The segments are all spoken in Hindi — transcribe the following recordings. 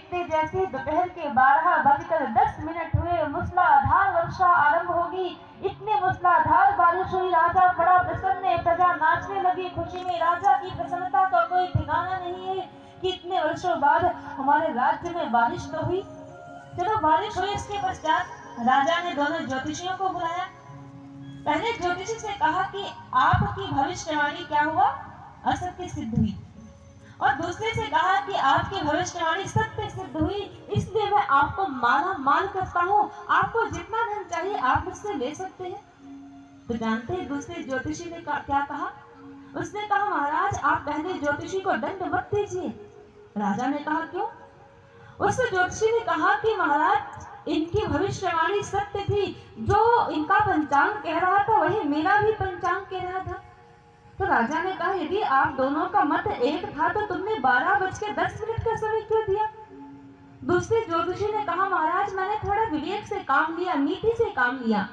देखते जैसे दोपहर के 12:10 हुए मूसलाधार वर्षा आरंभ होगी। इतने मूसलाधार बारिश हुई, राजा बड़ा प्रसन्न है, प्रजा नाचने लगी खुशी में। राजा की प्रसन्नता का कोई ठिकाना नहीं है कि इतने वर्षों बाद हमारे राज्य में बारिश तो हुई। चलो बारिश हुई, इसके पश्चात राजा ने दोनों ज्योतिषियों को बुलाया। पहले ज्योतिषी से कहा कि आपकी भविष्यवाणी क्या हुआ, असत्य सिद्ध हुई। और दूसरे से कहा कि आपकी भविष्यवाणी सत्य सिद्ध हुई, इसलिए मैं आपको माल करता हूँ, आपको जितना धन चाहिए आप मुझसे ले सकते हैं। तो जानते हैं दूसरे ज्योतिषी ने क्या कहा? उसने कहा महाराज आप पहले ज्योतिषी को दंड मत दीजिए। राजा ने कहा क्यों? उस ज्योतिषी ने कहा कि महाराज इनकी भविष्यवाणी सत्य थी, जो इनका पंचांग कह रहा था वही मेरा भी पंचांग कह रहा था। तो राजा ने कहा यदि आप दोनों का मत एक था तो तुमने 12:10 का समय क्यों दिया? दूसरे ज्योतिषी ने कहा महाराज मैंने थोड़ा विवेक से काम लिया, नीति से काम लिया।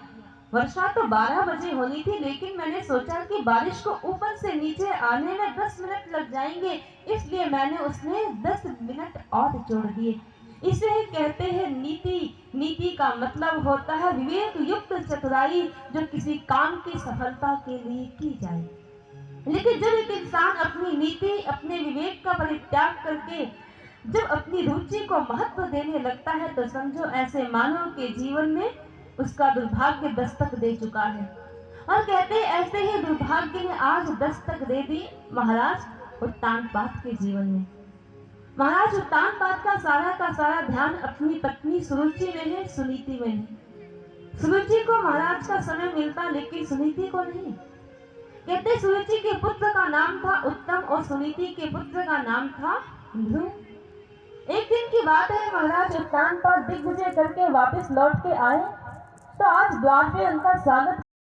वर्षा तो 12 बजे होनी थी, लेकिन मैंने सोचा कि बारिश को ऊपर से नीचे आने में 10 मिनट लग जाएंगे, इसलिए मैंने उसमें 10 मिनट और जोड़ दिए। इसे कहते हैं नीति। नीति का मतलब होता है विवेक युक्त चतुराई, जो किसी काम की सफलता के लिए की जाए। लेकिन जब एक इंसान अपनी नीति, अपने विवेक का परित्याग करके जब अपनी रुचि को महत्व देने लगता है तो समझो ऐसे मानव के जीवन में उसका दुर्भाग्य दस्तक दे चुका है। और कहते हैं ऐसे ही दुर्भाग्य ने आज दस्तक दे दी महाराज उत्तानपाद के जीवन में। महाराज उत्तानपाद का सारा ध्यान अपनी पत्नी सुरुचि में है, सुनीति में है। सुरुचि को महाराज का समय मिलता लेकिन सुनीति को नहीं। कहते सुरुचि के पुत्र का नाम था उत्तम और सुनीति के पुत्र का नाम था ध्रुव। एक दिन की बात है, महाराज उत्तानपाद दिग्विजय करके वापस लौट के आए तो आज द्वार पे उनका स्वागत